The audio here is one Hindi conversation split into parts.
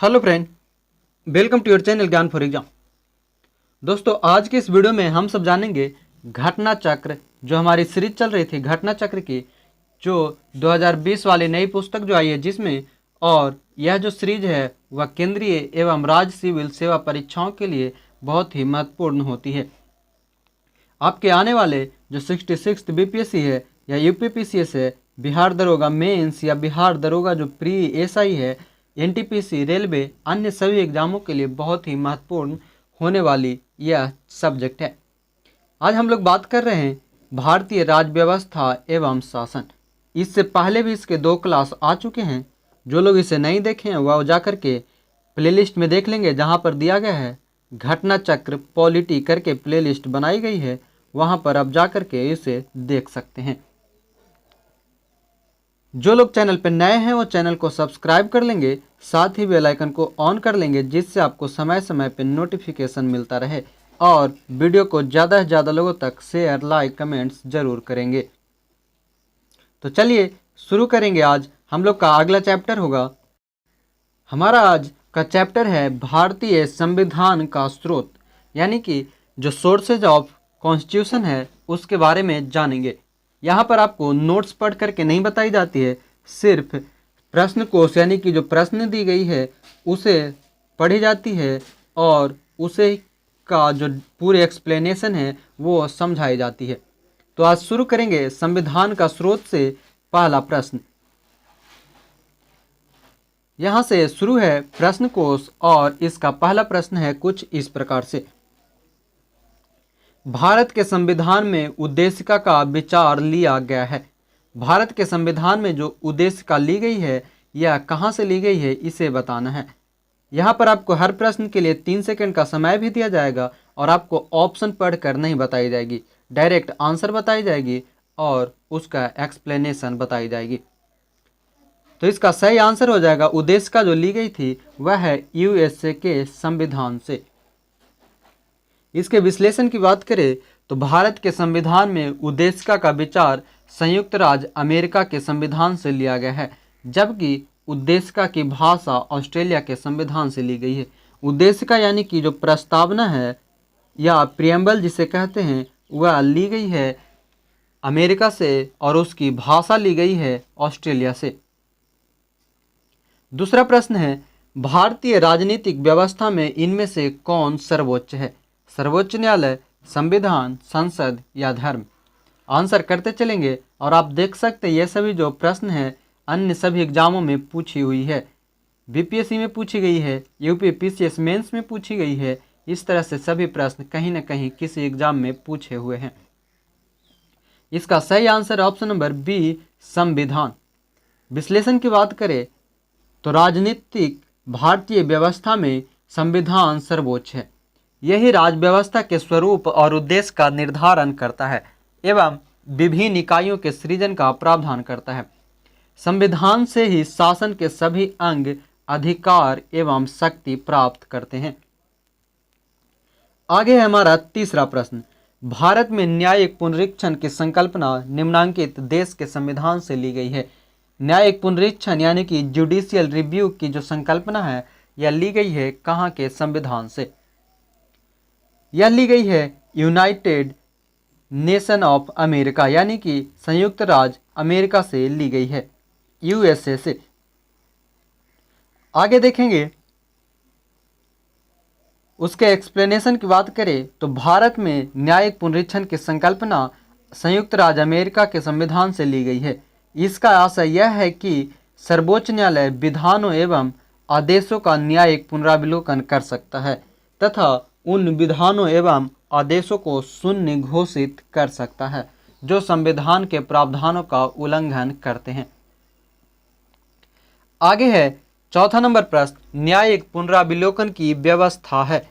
Hello friend, welcome to your channel Gyan for exam. दोस्तों, आज के इस वीडियो में हम सब जानेंगे घटना चक्र, जो हमारी सीरीज चल रही थी घटना चक्र की, जो 2020 वाली नई पुस्तक जो आई है जिसमें, और यह जो सीरीज है वह केंद्रीय एवं राज्य सिविल सेवा परीक्षाओं के लिए बहुत ही महत्वपूर्ण होती है। आपके आने वाले जो 66 बीपीएससी है या यूपीपीसीएस है, बिहार दरोगा मेंस या बिहार दरोगा जो प्री एसआई है, एनटीपीसी, रेलवे, अन्य सभी एग्जामों के लिए बहुत ही महत्वपूर्ण होने वाली यह सब्जेक्ट है। आज हम लोग बात कर रहे हैं भारतीय राज्य व्यवस्था एवं शासन। इससे पहले भी इसके 2 क्लास आ चुके हैं। जो लोग इसे नहीं देखे हैं वह जा करके प्लेलिस्ट में देख लेंगे, जहाँ पर दिया गया है घटना चक्र पॉलिटी करके प्लेलिस्ट बनाई गई है, वहाँ पर आप जा करके इसे देख सकते हैं। जो लोग चैनल पर नए हैं वो चैनल को सब्सक्राइब कर लेंगे, साथ ही बेल आइकन को ऑन कर लेंगे, जिससे आपको समय समय पर नोटिफिकेशन मिलता रहे, और वीडियो को ज़्यादा से ज़्यादा लोगों तक शेयर, लाइक, कमेंट्स जरूर करेंगे। तो चलिए शुरू करेंगे। आज हम लोग का अगला चैप्टर होगा, हमारा आज का चैप्टर है भारतीय संविधान का स्रोत, यानी कि जो सोर्सेज ऑफ कॉन्स्टिट्यूशन है उसके बारे में जानेंगे। यहाँ पर आपको नोट्स पढ़ करके नहीं बताई जाती है, सिर्फ प्रश्न कोश यानी कि जो प्रश्न दी गई है उसे पढ़ी जाती है, और उसे का जो पूरी एक्सप्लेनेशन है वो समझाई जाती है। तो आज शुरू करेंगे संविधान का स्रोत से। पहला प्रश्न यहाँ से शुरू है प्रश्न कोश, और इसका पहला प्रश्न है कुछ इस प्रकार से। भारत के संविधान में उद्देशिका का विचार लिया गया है। भारत के संविधान में जो उद्देशिका ली गई है यह कहाँ से ली गई है, इसे बताना है। यहाँ पर आपको हर प्रश्न के लिए 3 सेकंड का समय भी दिया जाएगा, और आपको ऑप्शन पढ़कर नहीं बताई जाएगी, डायरेक्ट आंसर बताई जाएगी और उसका एक्सप्लेनेशन बताई जाएगी। तो इसका सही आंसर हो जाएगा, उद्देशिका जो ली गई थी वह है यूएसए के संविधान से। इसके विश्लेषण की बात करें तो भारत के संविधान में उद्देशिका का विचार संयुक्त राज्य अमेरिका के संविधान से लिया गया है, जबकि उद्देशिका की भाषा ऑस्ट्रेलिया के संविधान से ली गई है। उद्देशिका यानी कि जो प्रस्तावना है या प्रियम्बल जिसे कहते हैं, वह ली गई है अमेरिका से, और उसकी भाषा ली गई है ऑस्ट्रेलिया से। दूसरा प्रश्न है, भारतीय राजनीतिक व्यवस्था में इनमें से कौन सर्वोच्च है? सर्वोच्च न्यायालय, संविधान, संसद या धर्म? आंसर करते चलेंगे, और आप देख सकते हैं ये सभी जो प्रश्न है अन्य सभी एग्जामों में पूछी हुई है। बीपीएससी में पूछी गई है, यूपीपीसीएस मेंस में पूछी गई है। इस तरह से सभी प्रश्न कहीं न कहीं किसी एग्जाम में पूछे हुए हैं। इसका सही आंसर ऑप्शन नंबर बी, संविधान। विश्लेषण की बात करें तो राजनीतिक भारतीय व्यवस्था में संविधान सर्वोच्च है। यही राज्य व्यवस्था के स्वरूप और उद्देश्य का निर्धारण करता है एवं विभिन्न इकाइयों के सृजन का प्रावधान करता है। संविधान से ही शासन के सभी अंग अधिकार एवं शक्ति प्राप्त करते हैं। आगे है हमारा तीसरा प्रश्न, भारत में न्यायिक पुनरीक्षण की संकल्पना निम्नांकित देश के संविधान से ली गई है। न्यायिक पुनरीक्षण यानी कि जुडिशियल रिव्यू की जो संकल्पना है यह ली गई है कहाँ के संविधान से? यह ली गई है यूनाइटेड नेशन ऑफ अमेरिका, यानी कि संयुक्त राज्य अमेरिका से ली गई है, यूएसए से। आगे देखेंगे उसके एक्सप्लेनेशन की बात करें तो भारत में न्यायिक पुनरीक्षण की संकल्पना संयुक्त राज्य अमेरिका के संविधान से ली गई है। इसका आशय यह है कि सर्वोच्च न्यायालय विधानों एवं आदेशों का न्यायिक पुनरावलोकन कर सकता है तथा उन विधानों एवं आदेशों को शून्य घोषित कर सकता है जो संविधान के प्रावधानों का उल्लंघन करते हैं। आगे है चौथा नंबर प्रश्न, न्यायिक पुनरावलोकन की व्यवस्था है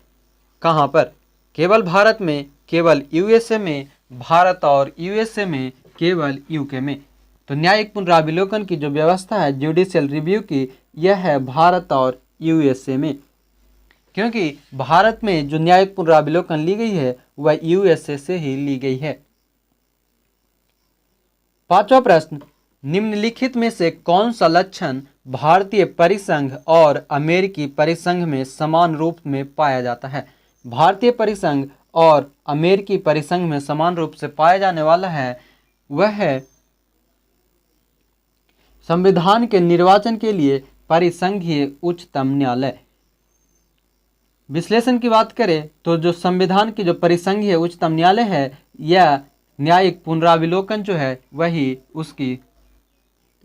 कहाँ पर? केवल भारत में, केवल यूएसए में, भारत और यूएसए में, केवल यूके में। तो न्यायिक पुनरावलोकन की जो व्यवस्था है जुडिशियल रिव्यू की, यह है भारत और यूएसए में, क्योंकि भारत में जो न्यायिक पुनरावलोकन ली गई है वह यूएसए से ही ली गई है। पांचवा प्रश्न, निम्नलिखित में से कौन सा लक्षण भारतीय परिसंघ और अमेरिकी परिसंघ में समान रूप में पाया जाता है? भारतीय परिसंघ और अमेरिकी परिसंघ में समान रूप से पाया जाने वाला है वह है संविधान के निर्वाचन के लिए परिसंघीय उच्चतम न्यायालय। विश्लेषण की बात करें तो जो संविधान की जो परिसंघीय उच्चतम न्यायालय है, यह न्यायिक पुनराविलोकन जो है वही उसकी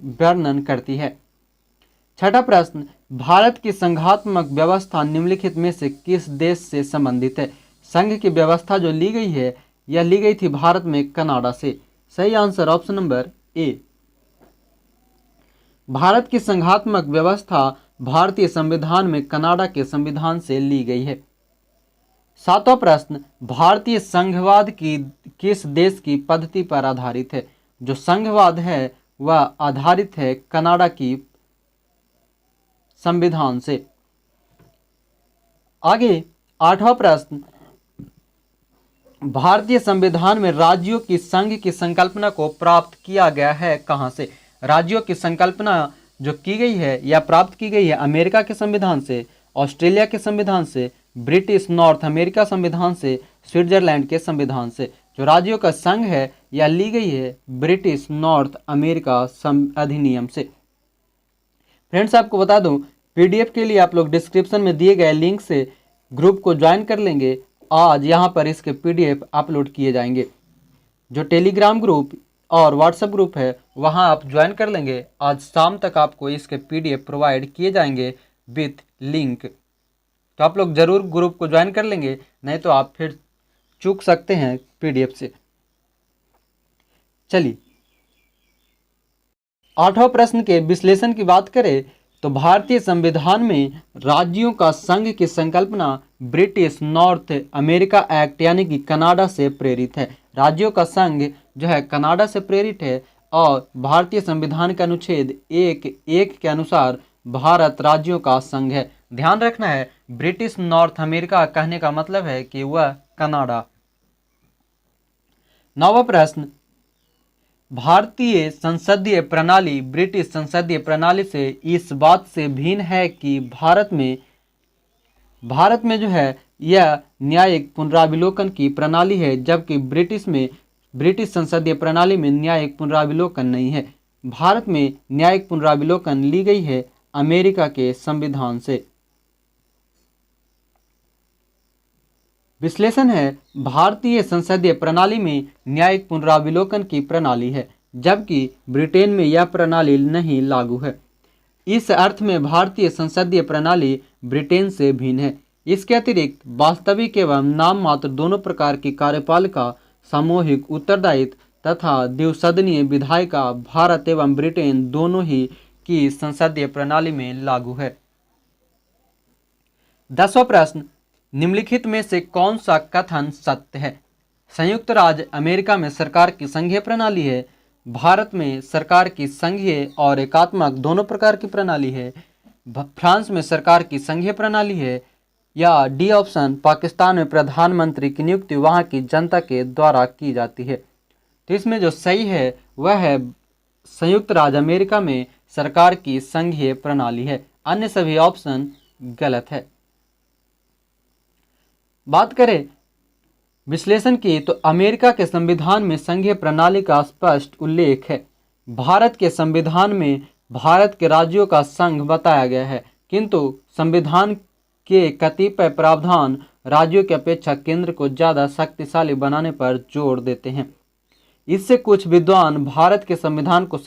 वर्णन करती है। छठा प्रश्न, भारत की संघात्मक व्यवस्था निम्नलिखित में से किस देश से संबंधित है? संघ की व्यवस्था जो ली गई है यह ली गई थी भारत में कनाडा से। सही answer option number A. Bharat की संघात्मक व्यवस्था भारतीय संविधान में कनाडा के संविधान से ली गई है। सातवां प्रश्न, भारतीय संघवाद की किस देश की पद्धति पर आधारित है? जो संघवाद है वह आधारित है कनाडा की संविधान से। आगे आठवां प्रश्न, भारतीय संविधान में राज्यों की संघ की संकल्पना को प्राप्त किया गया है कहां से? राज्यों की संकल्पना जो की गई है या प्राप्त की गई है अमेरिका के संविधान से, ऑस्ट्रेलिया के संविधान से, ब्रिटिश नॉर्थ अमेरिका संविधान से, स्विट्जरलैंड के संविधान से। जो राज्यों का संघ है यह ली गई है ब्रिटिश नॉर्थ अमेरिका अधिनियम से। फ्रेंड्स, आपको बता दूं पीडीएफ के लिए आप लोग डिस्क्रिप्शन में दिए गए लिंक से ग्रुप को ज्वाइन कर लेंगे। आज यहाँ पर इसके पीडीएफ अपलोड किए जाएंगे। जो टेलीग्राम ग्रुप और व्हाट्सएप ग्रुप है वहाँ आप ज्वाइन कर लेंगे। आज शाम तक आपको इसके पीडीएफ प्रोवाइड किए जाएंगे विथ लिंक। तो आप लोग जरूर ग्रुप को ज्वाइन कर लेंगे, नहीं तो आप फिर चूक सकते हैं पीडीएफ से। चलिए आठवां प्रश्न के विश्लेषण की बात करें तो भारतीय संविधान में राज्यों का संघ की संकल्पना ब्रिटिश नॉर्थ अमेरिका एक्ट यानी कि कनाडा से प्रेरित है। राज्यों का संघ जो है कनाडा से प्रेरित है और भारतीय संविधान के अनुच्छेद 1(1) के अनुसार भारत राज्यों का संघ है। ध्यान रखना है ब्रिटिश नॉर्थ अमेरिका कहने का मतलब है कि वह कनाडा। नौवां प्रश्न, भारतीय संसदीय प्रणाली ब्रिटिश संसदीय प्रणाली से इस बात से भिन्न है कि भारत में जो है यह न्यायिक पुनराविलोकन की प्रणाली है, जबकि ब्रिटिश संसदीय प्रणाली में न्यायिक पुनराविलोकन नहीं है। भारत में न्यायिक पुनराविलोकन ली गई है अमेरिका के संविधान से। विश्लेषण है भारतीय संसदीय प्रणाली में न्यायिक पुनराविलोकन की प्रणाली है, जबकि ब्रिटेन में यह प्रणाली नहीं लागू है। इस अर्थ में भारतीय संसदीय प्रणाली ब्रिटेन से भिन्न है। इसके अतिरिक्त वास्तविक एवं नाम मात्र दोनों प्रकार की कार्यपालिका, सामूहिक उत्तरदायित्व तथा द्विसदनीय विधायिका भारत एवं ब्रिटेन दोनों ही की संसदीय प्रणाली में लागू है। 10वां प्रश्न, निम्नलिखित में से कौन सा कथन सत्य है? संयुक्त राज्य अमेरिका में सरकार की संघीय प्रणाली है, भारत में सरकार की संघीय और एकात्मक दोनों प्रकार की प्रणाली है, फ्रांस में सरकार की संघीय प्रणाली है, या डी ऑप्शन पाकिस्तान में प्रधानमंत्री की नियुक्ति वहां की जनता के द्वारा की जाती है। तो इसमें जो सही है वह है संयुक्त राज्य अमेरिका में सरकार की संघीय प्रणाली है, अन्य सभी ऑप्शन गलत है। बात करें विश्लेषण की तो अमेरिका के संविधान में संघीय प्रणाली का स्पष्ट उल्लेख है। भारत के संविधान में भारत के राज्यों का संघ बताया गया है, किंतु संविधान के कतिपय प्रावधान राज्यों की अपेक्षा केंद्र को ज़्यादा शक्तिशाली बनाने पर जोर देते हैं। इससे कुछ विद्वान भारत के संविधान को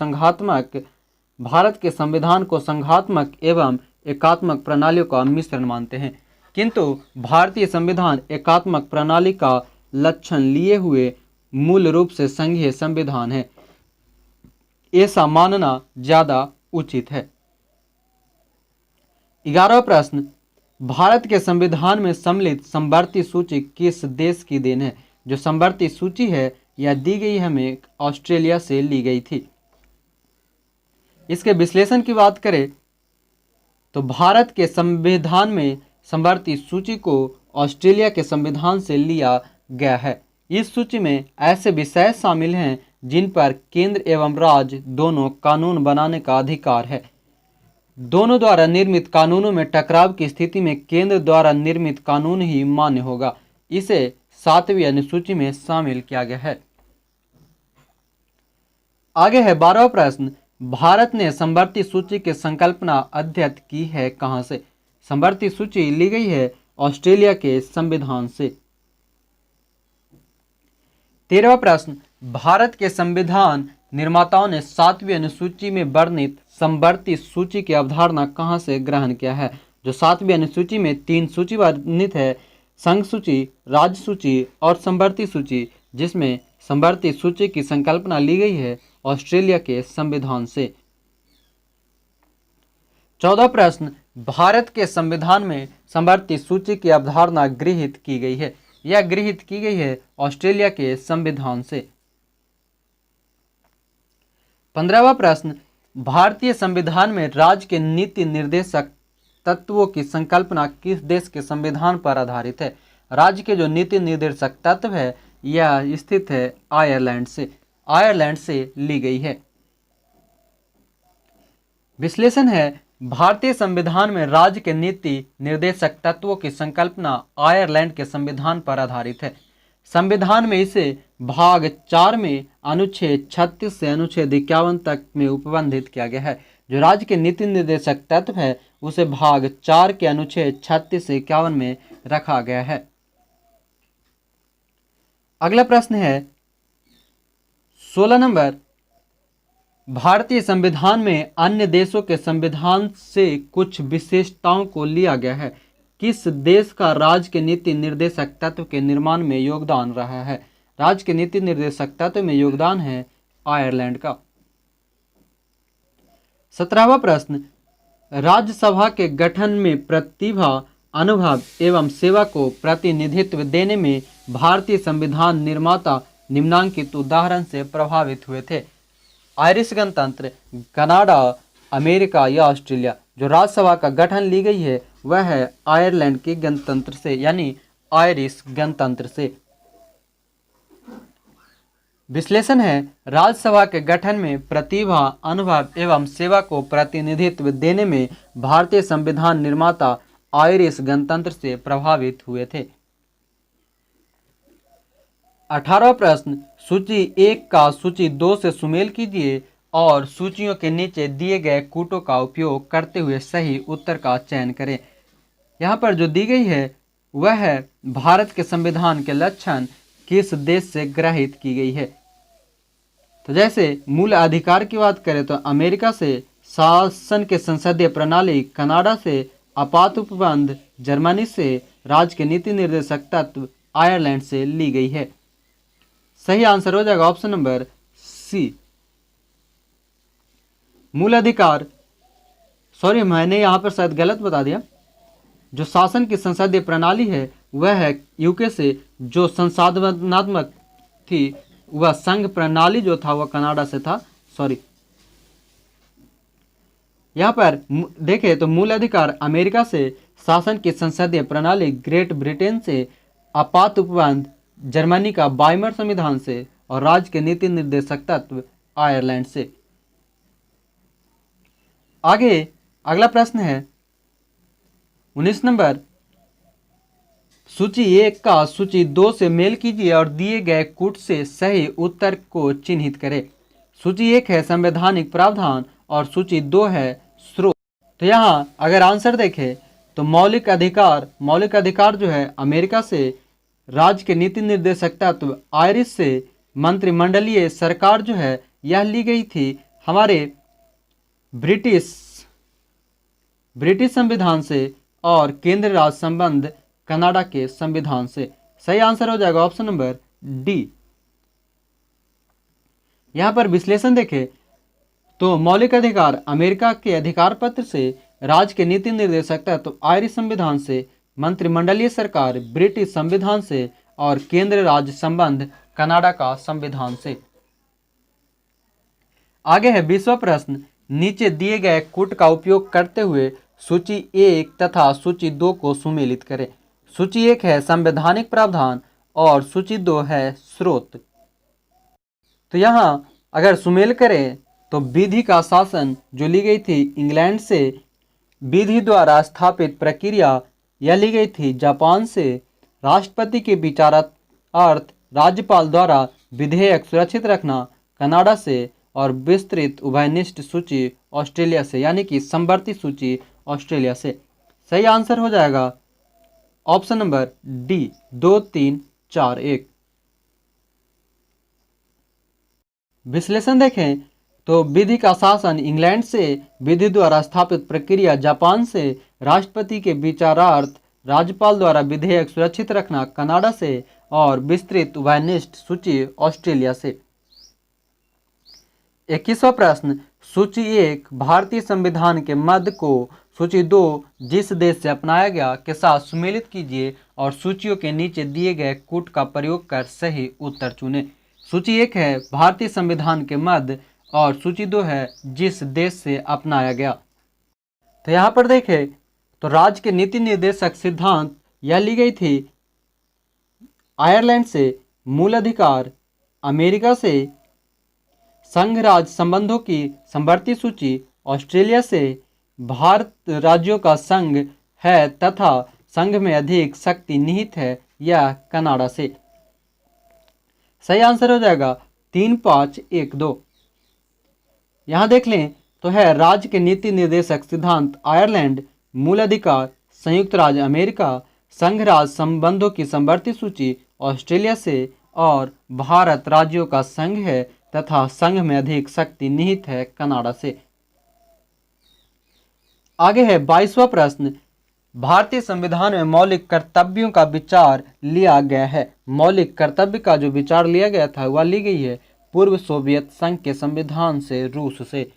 संघात्मक एवं एकात्मक प्रणालियों का मिश्रण मानते हैं, किंतु भारतीय संविधान एकात्मक प्रणाली का लक्षण लिए हुए मूल रूप से संघीय संविधान है। ऐसा मानना ज़्यादा उचित है। 11वां प्रश्न, भारत के संविधान में सम्मिलित समवर्ती सूची किस देश की देन है? जो समवर्ती सूची है यह दी गई हमें ऑस्ट्रेलिया से ली गई थी। इसके विश्लेषण की बात करें तो भारत के संविधान में समवर्ती सूची को ऑस्ट्रेलिया के संविधान से लिया गया है। इस सूची में ऐसे विषय शामिल हैं जिन पर केंद्र एवं राज्य दोनों कानून बनाने का अधिकार है। दोनों द्वारा निर्मित कानूनों में टकराव की स्थिति में केंद्र द्वारा निर्मित कानून ही मान्य होगा। इसे 7वीं अनुसूची में शामिल किया गया है। आगे है 12वां प्रश्न, भारत ने समवर्ती सूची की संकल्पना अध्ययन की है कहां से? समवर्ती सूची ली गई है ऑस्ट्रेलिया के संविधान से। 13वां प्रश्न, भारत के संविधान निर्माताओं ने 7वीं अनुसूची में वर्णित समवर्ती सूची की अवधारणा कहां से ग्रहण किया है? जो 7वीं अनुसूची में 3 सूची वर्णित है, संघ सूची, राज्य सूची और समवर्ती सूची, जिसमें समवर्ती सूची की संकल्पना ली गई है ऑस्ट्रेलिया के संविधान से। 14वां प्रश्न, भारत के संविधान में समवर्ती सूची की अवधारणा गृहीत की गई है। यह गृहीत की गई है ऑस्ट्रेलिया के संविधान से। 15वां प्रश्न, भारतीय संविधान में राज्य के नीति निर्देशक तत्वों की संकल्पना किस देश के संविधान पर आधारित है? राज्य के जो नीति निर्देशक तत्व है यह स्थित है आयरलैंड से ली गई है। विश्लेषण है, भारतीय संविधान में राज्य के नीति निर्देशक तत्वों की संकल्पना आयरलैंड के संविधान पर आधारित है। संविधान में इसे भाग 4 में अनुच्छेद 36 से अनुच्छेद 51 तक में उपबंधित किया गया है। जो राज्य के नीति निर्देशक तत्व है उसे भाग 4 के अनुच्छेद 36 से 51 में रखा गया है। अगला प्रश्न है 16 नंबर, भारतीय संविधान में अन्य देशों के संविधान से कुछ विशेषताओं को लिया गया है। किस देश का राज्य के नीति निर्देशक तत्व के निर्माण में योगदान रहा है? राज्य के नीति निर्देशक तत्व में योगदान है आयरलैंड का। 17वां प्रश्न, राज्यसभा के गठन में प्रतिभा, अनुभव एवं सेवा को प्रतिनिधित्व देने में भारतीय संविधान निर्माता निम्नांकित उदाहरण से प्रभावित हुए थे। आयरिश गणतंत्र, कनाडा, अमेरिका या ऑस्ट्रेलिया। जो राज्यसभा का गठन ली गई है वह है आयरलैंड के गणतंत्र से, यानी आयरिश गणतंत्र से। विश्लेषण है, राज्यसभा के गठन में प्रतिभा, अनुभव एवं सेवा को प्रतिनिधित्व देने में भारतीय संविधान निर्माता आयरिश गणतंत्र से प्रभावित हुए थे। 18वां प्रश्न, सूची 1 का सूची 2 से सुमेल कीजिए और सूचियों के नीचे दिए गए कूटों का उपयोग करते हुए सही उत्तर का चयन करें। यहाँ पर जो दी गई है वह है भारत के संविधान के लक्षण किस देश से ग्रहित की गई है। तो जैसे मूल अधिकार की बात करें तो अमेरिका से, शासन के संसदीय प्रणाली कनाडा से, आपात उपबंध जर्मनी से, राज्य के नीति निर्देशक तत्व आयरलैंड से ली गई है। सही आंसर हो जाएगा ऑप्शन नंबर सी। मूल अधिकार, सॉरी मैंने यहाँ पर शायद गलत बता दिया। जो शासन की संसदीय प्रणाली है वह है यूके से, जो संसाधनात्मक थी वह संघ प्रणाली जो था वह कनाडा से था। सॉरी, यहाँ पर देखें तो मूल अधिकार अमेरिका से, शासन की संसदीय प्रणाली ग्रेट ब्रिटेन से, आपात उपबंध जर्मनी का वाइमर संविधान से और राज्य के नीति निर्देशक तत्व आयरलैंड से। आगे अगला प्रश्न है 19 नंबर, सूची 1 का सूची 2 से मेल कीजिए और दिए गए कूट से सही उत्तर को चिन्हित करें। सूची 1 है संवैधानिक प्रावधान और सूची 2 है स्रोत। तो यहाँ अगर आंसर देखें तो मौलिक अधिकार जो है अमेरिका से, राज्य के नीति निर्देशक तत्व आयरिश से, मंत्रिमंडलीय सरकार जो है यह ली गई थी हमारे ब्रिटिश संविधान से और केंद्र राज्य संबंध कनाडा के संविधान से। सही आंसर हो जाएगा ऑप्शन नंबर डी। यहां पर विश्लेषण देखें तो मौलिक अधिकार अमेरिका के अधिकार पत्र से, राज्य के नीति निर्देशक तत्व आयरिश संविधान से, मंत्रिमंडलीय सरकार ब्रिटिश संविधान से और केंद्र राज्य संबंध कनाडा का संविधान से। आगे है 20वां प्रश्न, नीचे दिए गए कूट का उपयोग करते हुए सूची 1 तथा सूची 2 को सुमेलित करें। सूची 1 है संवैधानिक प्रावधान और सूची 2 है स्रोत। तो यहाँ अगर सुमेल करें तो विधि का शासन जो ली गई थी इंग्लैंड से, विधि द्वारा स्थापित प्रक्रिया यह ली गई थी जापान से, राष्ट्रपति के विचारार्थ राज्यपाल द्वारा विधेयक सुरक्षित रखना कनाडा से, और विस्तृत उभयनिष्ठ सूची ऑस्ट्रेलिया से, यानी कि समवर्ती सूची ऑस्ट्रेलिया से। सही आंसर हो जाएगा ऑप्शन नंबर डी, 2 3 4 1। विश्लेषण देखें तो विधि का शासन इंग्लैंड से, विधि द्वारा स्थापित प्रक्रिया जापान से, राष्ट्रपति के विचारार्थ राज्यपाल द्वारा विधेयक सुरक्षित रखना कनाडा से, और विस्तृत उभयनिष्ठ सूची ऑस्ट्रेलिया से। 21वां प्रश्न, सूची 1 भारतीय संविधान के मद को सूची 2 जिस देश से अपनाया गया के साथ सुमेलित कीजिए और सूचियों के नीचे दिए गए कूट का प्रयोग कर सही उत्तर चुनें। सूची 1 है भारतीय संविधान के मद और सूची 2 है जिस देश से अपनाया गया। तो यहाँ पर देखें तो राज्य के नीति निर्देशक सिद्धांत यह ली गई थी आयरलैंड से, मूल अधिकार अमेरिका से, संघ राज्य संबंधों की समवर्ती सूची ऑस्ट्रेलिया से, भारत राज्यों का संघ है तथा संघ में अधिक शक्ति निहित है यह कनाडा से। सही आंसर हो जाएगा 3 5 1 2। यहाँ देख लें तो है राज्य के नीति निर्देशक सिद्धांत आयरलैंड, मूल अधिकार संयुक्त राज्य अमेरिका, संघ राज्य संबंधों की समवर्ती सूची ऑस्ट्रेलिया से, और भारत राज्यों का संघ है तथा संघ में अधिक शक्ति निहित है कनाडा से। आगे है 22वां प्रश्न, भारतीय संविधान में मौलिक कर्तव्यों का विचार लिया गया है। मौलिक कर्तव्य का जो विचार लिया गया था वह ली गई है पूर्व सोवियत संघ के संविधान से, रूस से।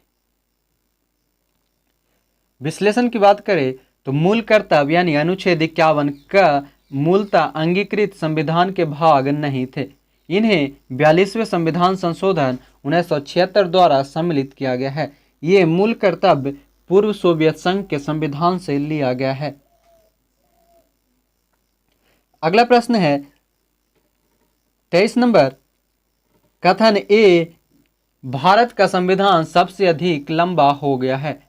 विश्लेषण की बात करें तो मूल कर्तव्य यानी अनुच्छेद 51 का मूलतः अंगीकृत संविधान के भाग नहीं थे। इन्हें 42वें संविधान संशोधन 1976 द्वारा सम्मिलित किया गया है। ये मूल कर्तव्य पूर्व सोवियत संघ के संविधान से लिया गया है। अगला प्रश्न है 23 नंबर, कथन ए भारत का संविधान सबसे अधिक लंबा हो गया है।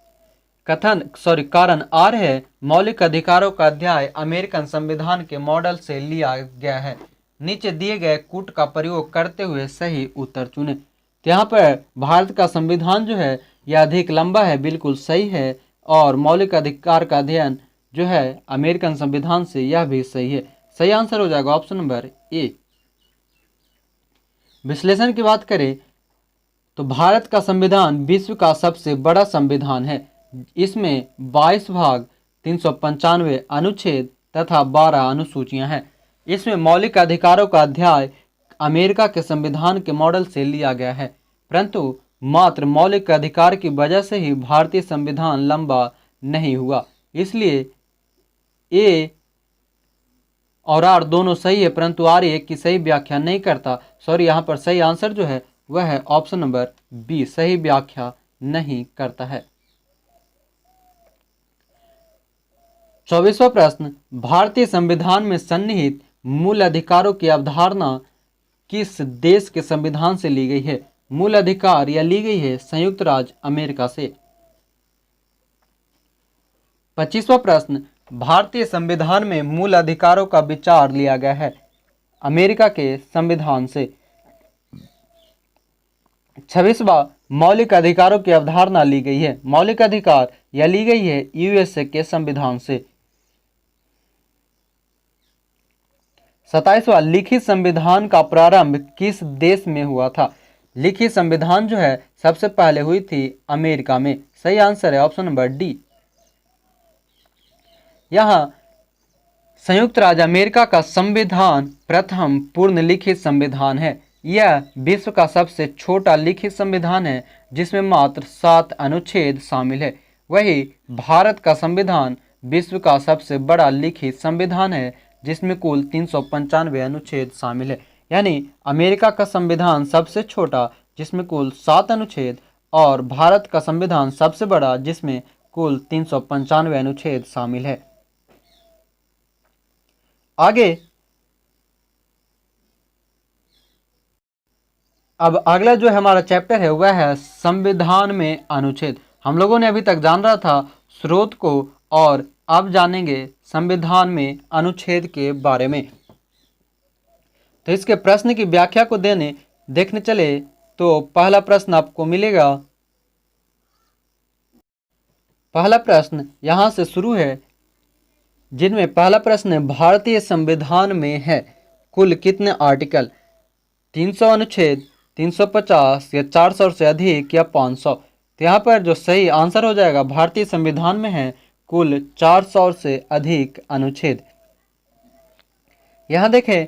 कारण आर है मौलिक अधिकारों का अध्याय अमेरिकन संविधान के मॉडल से लिया गया है। नीचे दिए गए कूट का प्रयोग करते हुए सही उत्तर चुनें। तो यहाँ पर भारत का संविधान जो है यह अधिक लंबा है, बिल्कुल सही है, और मौलिक अधिकार का अध्ययन जो है अमेरिकन संविधान से, यह भी सही है। सही आंसर हो जाएगा ऑप्शन नंबर ए। विश्लेषण की बात करें तो भारत का संविधान विश्व का सबसे बड़ा संविधान है। इसमें 22 भाग, 395 अनुच्छेद तथा 12 अनुसूचियां हैं। इसमें मौलिक अधिकारों का अध्याय अमेरिका के संविधान के मॉडल से लिया गया है, परंतु मात्र मौलिक अधिकार की वजह से ही भारतीय संविधान लंबा नहीं हुआ। इसलिए ए और आर दोनों सही है, परंतु आर एक की सही व्याख्या नहीं करता। सॉरी, यहाँ पर सही आंसर जो है वह है ऑप्शन नंबर बी, सही व्याख्या नहीं करता है। 24वां प्रश्न, भारतीय संविधान में सन्निहित मूल अधिकारों की अवधारणा किस देश के संविधान से ली गई है? मूल अधिकार यह ली गई है संयुक्त राज्य अमेरिका से। 25वां प्रश्न, भारतीय संविधान में मूल अधिकारों का विचार लिया गया है अमेरिका के संविधान से। 26वां, मौलिक अधिकारों की अवधारणा ली गई है। मौलिक अधिकार यह ली गई है यूएसए के संविधान से। 27वां, लिखित संविधान का प्रारंभ किस देश में हुआ था? लिखित संविधान जो है सबसे पहले हुई थी अमेरिका में। सही आंसर है ऑप्शन नंबर डी। यहाँ संयुक्त राज्य अमेरिका का संविधान प्रथम पूर्ण लिखित संविधान है। यह विश्व का सबसे छोटा लिखित संविधान है जिसमें मात्र 7 अनुच्छेद शामिल है। वही भारत का संविधान विश्व का सबसे बड़ा लिखित संविधान है जिसमें कुल 395 अनुच्छेद शामिल है। यानी अमेरिका का संविधान सबसे छोटा जिसमें कुल 7 अनुच्छेद, और भारत का संविधान सबसे बड़ा जिसमें कुल 395 अनुच्छेद शामिल है। आगे अब अगला जो हमारा चैप्टर है वह है संविधान में अनुच्छेद। हम लोगों ने अभी तक जान रहा था स्रोत को, और अब जानेंगे संविधान में अनुच्छेद के बारे में। तो इसके प्रश्न की व्याख्या को देखने चले तो पहला प्रश्न आपको मिलेगा। पहला प्रश्न यहाँ से शुरू है, जिनमें पहला प्रश्न भारतीय संविधान में है कुल कितने आर्टिकल? 300 अनुच्छेद, 350 या 400 से अधिक या 500? तो यहाँ पर जो सही आंसर हो जाएगा, भारतीय संविधान में है कुल 400 से अधिक अनुच्छेद। यहाँ देखें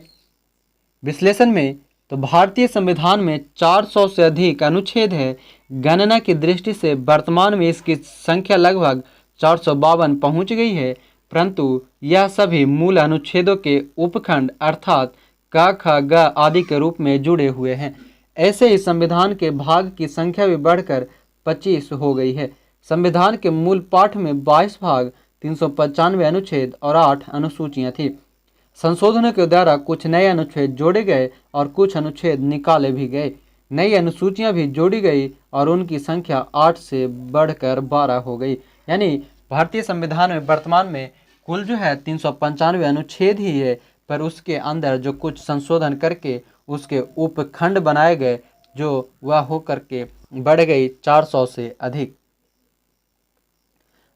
विश्लेषण में, तो भारतीय संविधान में 400 से अधिक अनुच्छेद है। गणना की दृष्टि से वर्तमान में इसकी संख्या लगभग 452 पहुंच गई है, परंतु यह सभी मूल अनुच्छेदों के उपखंड अर्थात क, ख, ग आदि के रूप में जुड़े हुए हैं। ऐसे ही संविधान के भाग की संख्या भी बढ़कर 25 हो गई है। संविधान के मूल पाठ में 22 भाग, 395 अनुच्छेद और 8 अनुसूचियां थी। संशोधनों के द्वारा कुछ नए अनुच्छेद जोड़े गए और कुछ अनुच्छेद निकाले भी गए। नई अनुसूचियां भी जोड़ी गई और उनकी संख्या 8 से बढ़कर 12 हो गई। यानी भारतीय संविधान में वर्तमान में कुल जो है 395 अनुच्छेद ही है, पर उसके अंदर जो कुछ संशोधन करके उसके उपखंड बनाए गए, जो वह हो करके बढ़ गई 400 से अधिक।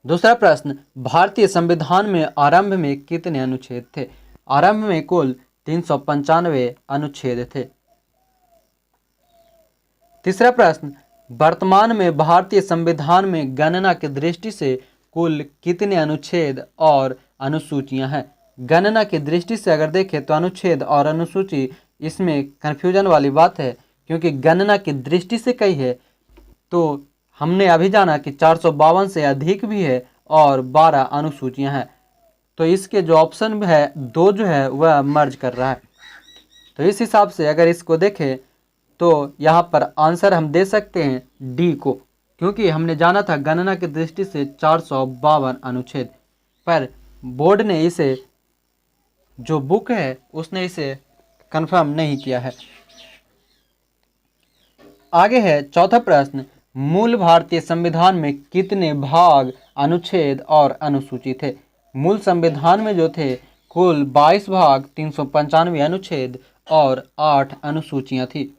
दूसरा प्रश्न, भारतीय संविधान में आरंभ में कितने अनुच्छेद थे? आरंभ में कुल 395 अनुच्छेद थे। तीसरा प्रश्न, वर्तमान में भारतीय संविधान में गणना की दृष्टि से कुल कितने अनुच्छेद और अनुसूचियां हैं? गणना की दृष्टि से अगर देखें तो अनुच्छेद और अनुसूची, इसमें कन्फ्यूजन वाली बात है, क्योंकि गणना की दृष्टि से कही है तो हमने अभी जाना कि 452 से अधिक भी है और 12 अनुसूचियां हैं। तो इसके जो ऑप्शन है 2 जो है वह मर्ज कर रहा है। तो इस हिसाब से अगर इसको देखें तो यहाँ पर आंसर हम दे सकते हैं डी को, क्योंकि हमने जाना था गणना की दृष्टि से 452 अनुच्छेद, पर बोर्ड ने इसे, जो बुक है उसने इसे कंफर्म नहीं किया है। आगे है चौथा प्रश्न, मूल भारतीय संविधान में कितने भाग, अनुच्छेद और अनुसूची थे? मूल संविधान में जो थे कुल 22 भाग, 395 अनुच्छेद और 8 अनुसूचियां थी।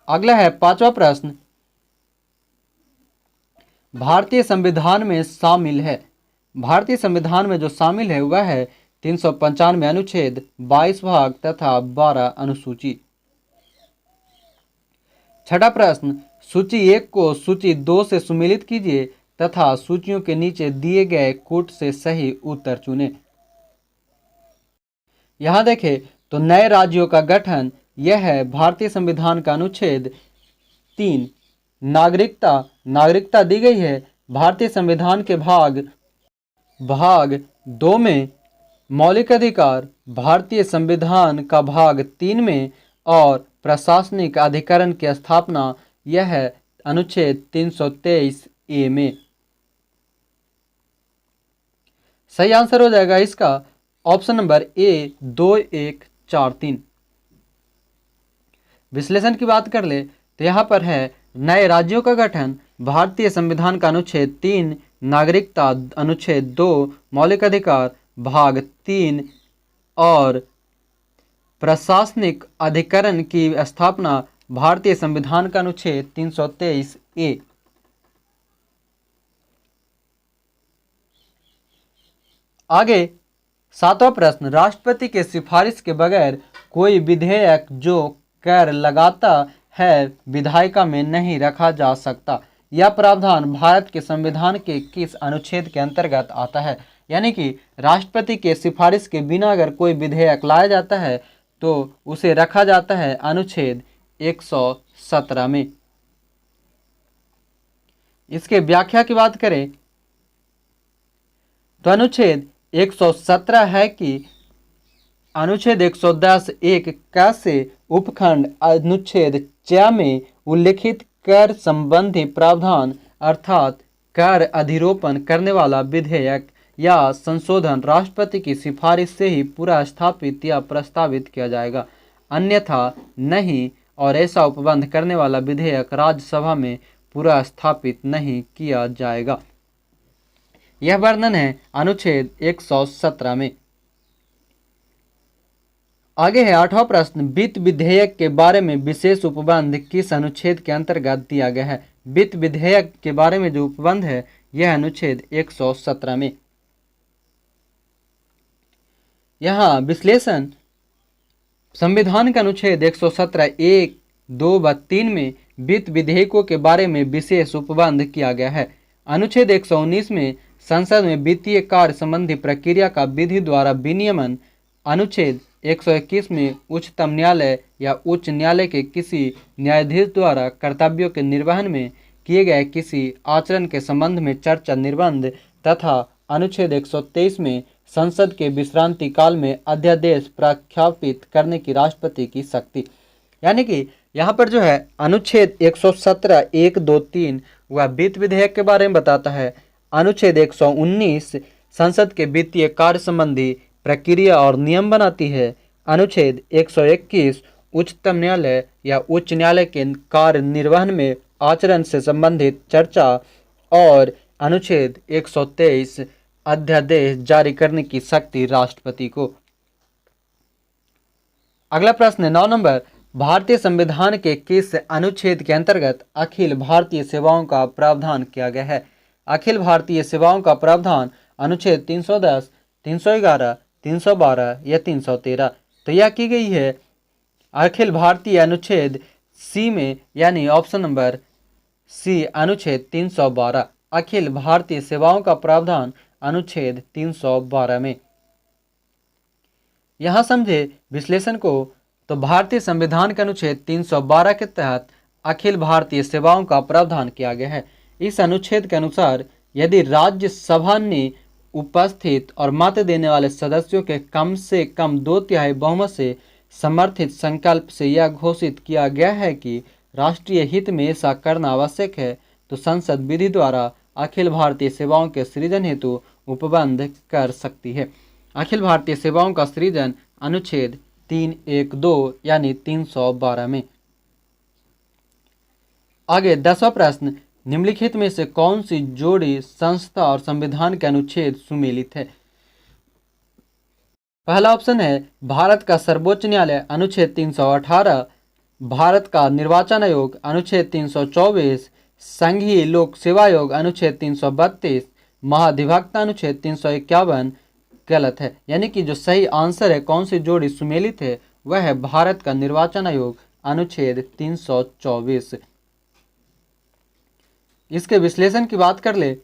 अगला है पांचवा प्रश्न, भारतीय संविधान में शामिल है। भारतीय संविधान में जो शामिल है वह है 395 अनुच्छेद, 22 भाग तथा 12 अनुसूची। छठा प्रश्न, सूची 1 को सूची 2 से सुमेलित कीजिए तथा सूचियों के नीचे दिए गए कोट से सही उत्तर चुनें। यहाँ देखें तो नए राज्यों का गठन, यह है भारतीय संविधान का अनुच्छेद 3। नागरिकता दी गई है भारतीय संविधान के भाग 2 में। मौलिक अधिकार भारतीय संविधान का भाग 3 में, और प्रशासनिक अधिकरण की स्थापना यह है अनुच्छेद 323 ए में। सही आंसर हो जाएगा इसका ऑप्शन नंबर ए 2143। विश्लेषण की बात कर ले तो यहाँ पर है नए राज्यों का गठन, भारतीय संविधान का अनुच्छेद 3, नागरिकता अनुच्छेद 2, मौलिक अधिकार भाग 3 और प्रशासनिक अधिकरण की स्थापना भारतीय संविधान का अनुच्छेद 323 ए। आगे सातवां प्रश्न, राष्ट्रपति के सिफारिश के बगैर कोई विधेयक जो कर लगाता है विधायिका में नहीं रखा जा सकता। यह प्रावधान भारत के संविधान के किस अनुच्छेद के अंतर्गत आता है? यानी कि राष्ट्रपति के सिफारिश के बिना अगर कोई विधेयक लाया जाता है तो उसे रखा जाता है अनुच्छेद 117 में। इसके व्याख्या की बात करें तो अनुच्छेद 117 है कि अनुच्छेद 110 एक क से उपखंड अनुच्छेद 4 में उल्लेखित कर संबंधी प्रावधान अर्थात कर अधिरोपण करने वाला विधेयक या संशोधन राष्ट्रपति की सिफारिश से ही पूरा स्थापित या प्रस्तावित किया जाएगा, अन्यथा नहीं, और ऐसा उपबंध करने वाला विधेयक राज्यसभा में पूरा स्थापित नहीं किया जाएगा। यह वर्णन है अनुच्छेद 117 में। आगे है 8वां प्रश्न, वित्त विधेयक के बारे में विशेष उपबंध किस अनुच्छेद के अंतर्गत दिया गया है? वित्त विधेयक के बारे में जो उपबंध है यह अनुच्छेद 117 में। यहाँ विश्लेषण संविधान के अनुच्छेद 117 1, 2 व 3 में वित्त विधेयकों के बारे में विशेष उपबंध किया गया है। अनुच्छेद 119 में संसद में वित्तीय कार्य संबंधी प्रक्रिया का विधि द्वारा विनियमन, अनुच्छेद 121 में उच्चतम न्यायालय या उच्च न्यायालय के किसी न्यायाधीश द्वारा कर्तव्यों के निर्वहन में किए गए किसी आचरण के संबंध में चर्चा निर्बंध, तथा अनुच्छेद 123 में संसद के विश्रांति काल में अध्यादेश प्रख्यापित करने की राष्ट्रपति की शक्ति। यानी कि यहाँ पर जो है अनुच्छेद 117 1, 2, 3 वह वित्त विधेयक के बारे में बताता है। अनुच्छेद 119 संसद के वित्तीय कार्य संबंधी प्रक्रिया और नियम बनाती है। अनुच्छेद 121 उच्चतम न्यायालय या उच्च न्यायालय के कार्य निर्वहन में आचरण से संबंधित चर्चा, और अनुच्छेद 123 अध्यादेश जारी करने की शक्ति राष्ट्रपति को। अगला प्रश्न 9 नंबर, भारतीय संविधान के किस अनुच्छेद के अंतर्गत अखिल भारतीय सेवाओं का प्रावधान किया गया है? अखिल भारतीय सेवाओं का प्रावधान अनुच्छेद 310, 311, 312 या 313। तो यह की गई है अखिल भारतीय अनुच्छेद सी में, यानी ऑप्शन नंबर सी अनुच्छेद 312, अखिल भारतीय सेवाओं का प्रावधान अनुच्छेद 312 में। यहाँ समझे विश्लेषण को, तो भारतीय संविधान के अनुच्छेद 312 के तहत अखिल भारतीय सेवाओं का प्रावधान किया गया है। इस अनुच्छेद के अनुसार यदि राज्यसभा ने उपस्थित और मत देने वाले सदस्यों के कम से कम 2/3 बहुमत से समर्थित संकल्प से यह घोषित किया गया है कि राष्ट्रीय हित में ऐसा करना आवश्यक है, तो संसद विधि द्वारा अखिल भारतीय सेवाओं के सृजन हेतु उपबंध कर सकती है। अखिल भारतीय सेवाओं का सृजन अनुच्छेद 312 यानी 312 में। आगे 10वां प्रश्न, निम्नलिखित में से कौन सी जोड़ी संस्था और संविधान के अनुच्छेद सुमेलित है? पहला ऑप्शन है भारत का सर्वोच्च न्यायालय अनुच्छेद 318, भारत का निर्वाचन आयोग अनुच्छेद 324, संघीय लोक सेवा आयोग अनुच्छेद 332, महाधिवक्ता अनुच्छेद 351। गलत है, यानी कि जो सही आंसर है कौन सी जोड़ी सुमेलित है वह है भारत का निर्वाचन आयोग अनुच्छेद 324। इसके विश्लेषण की बात कर ले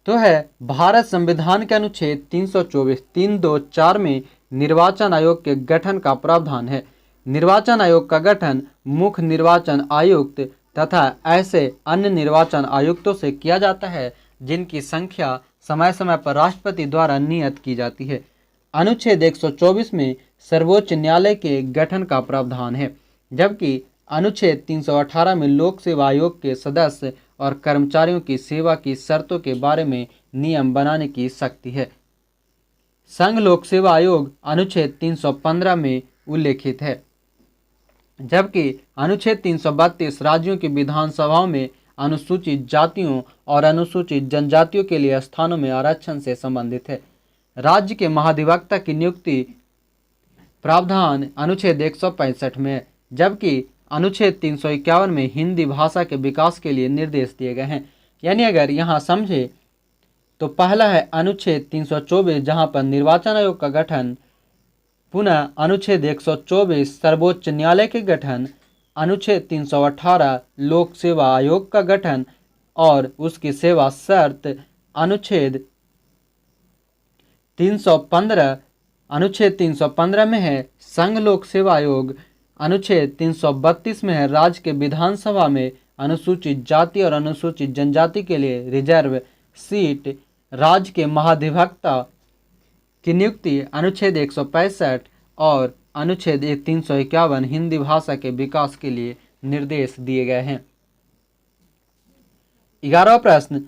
तो है भारत संविधान के अनुच्छेद 324 324 में निर्वाचन आयोग के गठन का प्रावधान है। निर्वाचन आयोग का गठन मुख्य निर्वाचन आयुक्त तथा ऐसे अन्य निर्वाचन आयुक्तों से किया जाता है जिनकी संख्या समय समय पर राष्ट्रपति द्वारा नियत की जाती है। अनुच्छेद 124 में सर्वोच्च न्यायालय के गठन का प्रावधान है, जबकि अनुच्छेद 318 में लोक सेवा आयोग के सदस्य और कर्मचारियों की सेवा की शर्तों के बारे में नियम बनाने की शक्ति है। संघ लोक सेवा आयोग अनुच्छेद 315 में उल्लेखित है, जबकि अनुच्छेद 332 राज्यों की विधानसभाओं में अनुसूचित जातियों और अनुसूचित जनजातियों के लिए स्थानों में आरक्षण से संबंधित है। राज्य के महाधिवक्ता की नियुक्ति प्रावधान अनुच्छेद 165 में है, जबकि अनुच्छेद 351 में हिंदी भाषा के विकास के लिए निर्देश दिए गए हैं। यानी अगर यहाँ समझे तो पहला है अनुच्छेद 324 जहाँ पर निर्वाचन आयोग का गठन, पुनः अनुच्छेद 124 सर्वोच्च न्यायालय के गठन, अनुच्छेद 318 लोक सेवा आयोग का गठन और उसकी सेवा शर्त, अनुच्छेद 315 में है संघ लोक सेवा आयोग, अनुच्छेद 332 में है राज्य के विधानसभा में अनुसूचित जाति और अनुसूचित जनजाति के लिए रिजर्व सीट, राज्य के महाधिवक्ता की नियुक्ति अनुच्छेद 165 और अनुच्छेद 351 हिंदी भाषा के विकास के लिए निर्देश दिए गए हैं। 11वां प्रश्न,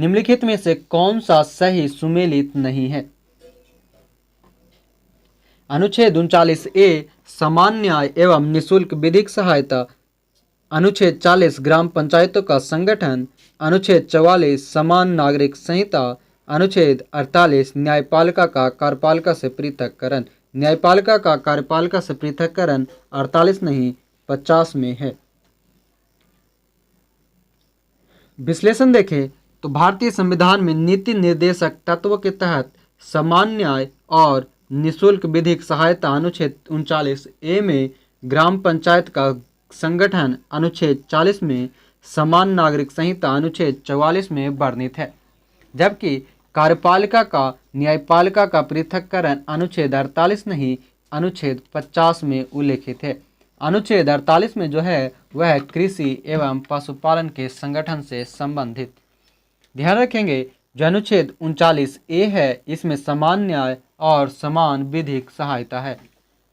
निम्नलिखित में से कौन सा सही सुमेलित नहीं है? अनुच्छेद 39A समान न्याय एवं निशुल्क विधिक सहायता, अनुच्छेद 40 ग्राम पंचायतों का संगठन, अनुच्छेद 44 समान नागरिक संहिता, अनुच्छेद 48 न्यायपालिका का कार्यपालिका से पृथककरण। न्यायपालिका का कार्यपालिका से पृथककरण 48 नहीं 50 में है। विश्लेषण देखें तो भारतीय संविधान में नीति निर्देशक तत्वों के तहत समान न्याय और निशुल्क विधिक सहायता अनुच्छेद 39A में, ग्राम पंचायत का संगठन अनुच्छेद 40 में, समान नागरिक संहिता अनुच्छेद 44 में वर्णित है, जबकि कार्यपालिका का न्यायपालिका का पृथक्करण अनुच्छेद 48 नहीं अनुच्छेद 50 में उल्लेखित है। अनुच्छेद 48 में जो है वह कृषि एवं पशुपालन के संगठन से संबंधित। ध्यान रखेंगे जो अनुच्छेद 39A है इसमें समान न्याय और समान विधिक सहायता है।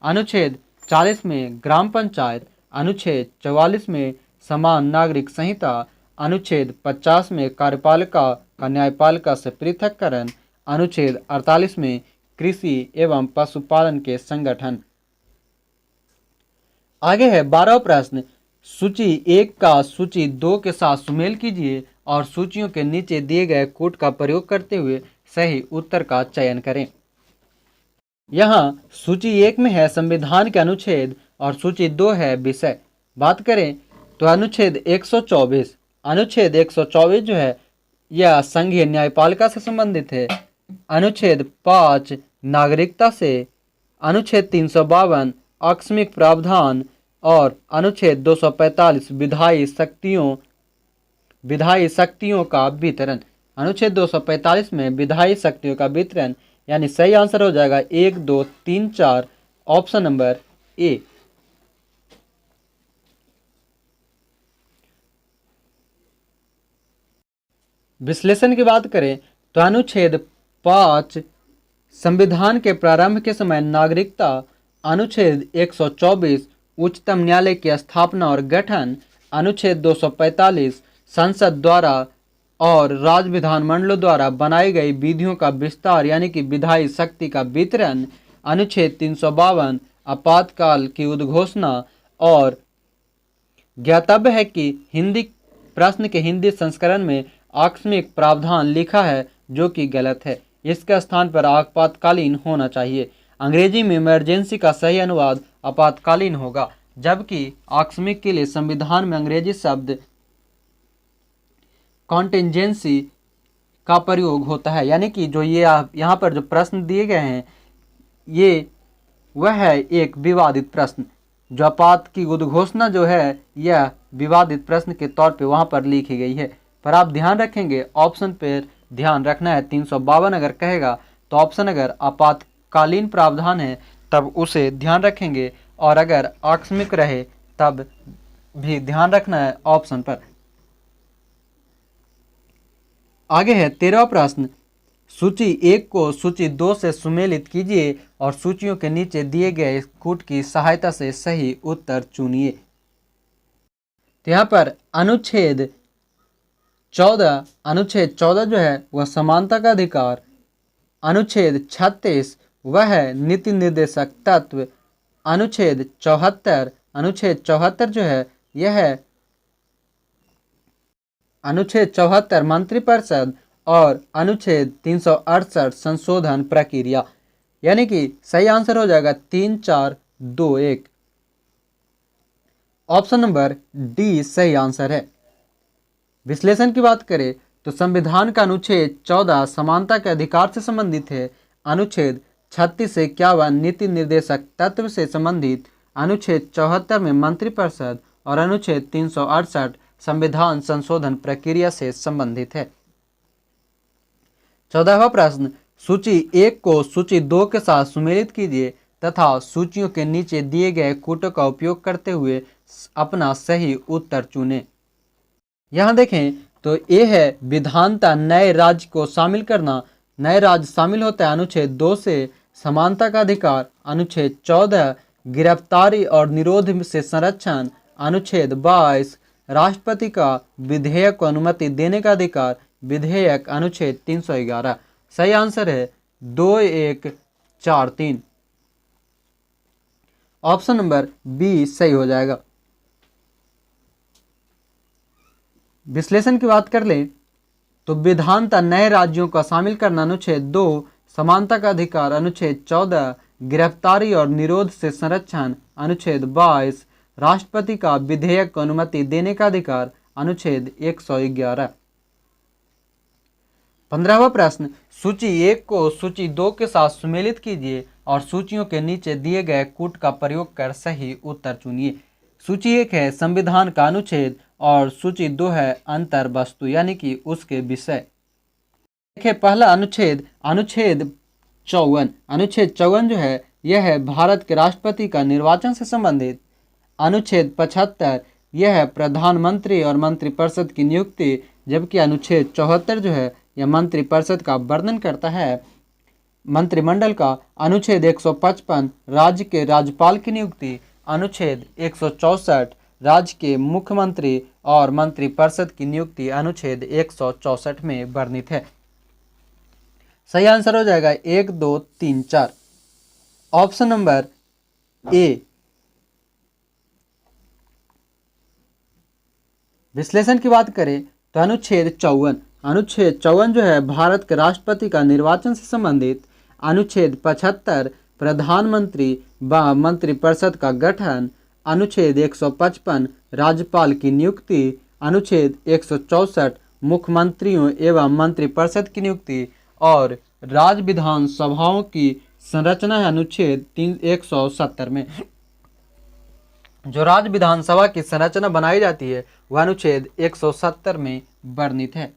अनुच्छेद 40 में ग्राम पंचायत, अनुच्छेद 44 में समान नागरिक संहिता, अनुच्छेद 50 में कार्यपालिका का न्यायपालिका से पृथक्करण, अनुच्छेद 48 में कृषि एवं पशुपालन के संगठन। आगे है 12वां प्रश्न, सूची 1 का सूची 2 के साथ सुमेल कीजिए और सूचियों के नीचे दिए गए कोड का प्रयोग करते हुए सही उत्तर का चयन करें। यहाँ सूची 1 में है संविधान के अनुच्छेद और सूची 2 है विषय। बात करें तो अनुच्छेद 124, अनुच्छेद 124 जो है यह संघीय न्यायपालिका से संबंधित है। अनुच्छेद 5 नागरिकता से, अनुच्छेद 352 आकस्मिक प्रावधान और अनुच्छेद 245 विधायी शक्तियों का वितरण। अनुच्छेद 245 में विधायी शक्तियों का वितरण, यानी सही आंसर हो जाएगा 1, 2, 3, 4 ऑप्शन नंबर ए। विश्लेषण की बात करें तो अनुच्छेद 5 संविधान के प्रारंभ के समय नागरिकता, अनुच्छेद 124 उच्चतम न्यायालय की स्थापना और गठन, अनुच्छेद 245 संसद द्वारा और राज्य विधानमंडलों द्वारा बनाई गई विधियों का विस्तार यानी कि विधायी शक्ति का वितरण, अनुच्छेद 352 आपातकाल की उद्घोषणा। और ज्ञातव्य है कि हिंदी प्रश्न के हिंदी संस्करण में आकस्मिक प्रावधान लिखा है जो कि गलत है, इसके स्थान पर आपातकालीन होना चाहिए। अंग्रेजी में इमरजेंसी का सही अनुवाद आपातकालीन होगा, जबकि आकस्मिक के लिए संविधान में अंग्रेजी शब्द कॉन्टिंजेंसी का प्रयोग होता है। यानी कि जो ये यहाँ पर जो प्रश्न दिए गए हैं ये वह है एक विवादित प्रश्न। जो आपात की उद्घोषणा जो है यह विवादित प्रश्न के तौर पे वहाँ पर लिखी गई है। पर आप ध्यान रखेंगे ऑप्शन पर ध्यान रखना है। 352 अगर कहेगा तो ऑप्शन अगर आपातकालीन प्रावधान है तब उसे ध्यान रखेंगे, और अगर आकस्मिक रहे तब भी ध्यान रखना है ऑप्शन पर। आगे है 13वां प्रश्न, सूची 1 को सूची 2 से सुमेलित कीजिए और सूचियों के नीचे दिए गए कोड की सहायता से सही उत्तर चुनिए। तो यहाँ पर अनुच्छेद 14 जो है वह समानता का अधिकार, अनुच्छेद 36 वह है नीति निर्देशक तत्व, अनुच्छेद 74 जो है यह है अनुच्छेद 74 मंत्रिपरिषद, और अनुच्छेद 368 संशोधन प्रक्रिया। यानी कि सही आंसर हो जाएगा 3, 4, 2, 1 ऑप्शन नंबर डी सही आंसर है। विश्लेषण की बात करें तो संविधान का अनुच्छेद 14 समानता के अधिकार से संबंधित है, अनुच्छेद 36 से 51 नीति निर्देशक तत्व से संबंधित, अनुच्छेद 74 में मंत्रिपरिषद और अनुच्छेद 368 संविधान संशोधन प्रक्रिया से संबंधित है। 14वां प्रश्न, सूची 1 को सूची 2 के साथ सुमेलित कीजिए तथा सूचियों के नीचे दिए गए कोटों का उपयोग करते हुए अपना सही उत्तर चुनें। यहाँ देखें तो ये है विधानता नए राज्य को शामिल करना। नए राज्य शामिल होता है अनुच्छेद 2 से समानता का अधिकार, अनुच्छेद 14 गिरफ्तारी और निरोध से संरक्षण, अनुच्छेद 22 राष्ट्रपति का विधेयक को अनुमति देने का अधिकार, विधेयक अनुच्छेद 311। सही आंसर है 2143। ऑप्शन नंबर बी सही हो जाएगा। विश्लेषण की बात कर लें तो विधानता नए राज्यों का शामिल करना अनुच्छेद 2, समानता का अधिकार अनुच्छेद 14, गिरफ्तारी और निरोध से संरक्षण अनुच्छेद 22, राष्ट्रपति का विधेयक को अनुमति देने का अधिकार अनुच्छेद 111। 15वां प्रश्न, सूची 1 को सूची 2 के साथ सुमेलित कीजिए और सूचियों के नीचे दिए गए कूट का प्रयोग कर सही उत्तर चुनिए। सूची 1 है संविधान का अनुच्छेद और सूची 2 है अंतर वस्तु यानी कि उसके विषय। देखिए पहला अनुच्छेद, अनुच्छेद 54। अनुच्छेद 54 जो है यह है भारत के राष्ट्रपति का निर्वाचन से संबंधित। अनुच्छेद 75 यह है प्रधानमंत्री और मंत्रिपरिषद की नियुक्ति, जबकि अनुच्छेद 74 जो है यह मंत्रिपरिषद का वर्णन करता है मंत्रिमंडल का। अनुच्छेद 155 राज्य के राज्यपाल की नियुक्ति। अनुच्छेद 164 राज्य के मुख्यमंत्री और मंत्रिपरिषद की नियुक्ति अनुच्छेद 164 में वर्णित है। सही आंसर हो जाएगा 1, 2, 3, 4। Option number A. विश्लेषण की बात करें तो अनुच्छेद 54 जो है भारत के राष्ट्रपति का निर्वाचन से संबंधित। अनुच्छेद 75 प्रधानमंत्री व मंत्रिपरिषद का गठन। अनुच्छेद 155 राज्यपाल की नियुक्ति। अनुच्छेद 164 मुख्यमंत्रियों एवं मंत्रिपरिषद की नियुक्ति और राज्य विधानसभाओं की संरचना है अनुच्छेद 170 में। जो राज्य विधानसभा की संरचना बनाई जाती है वह अनुच्छेद 170 में वर्णित है।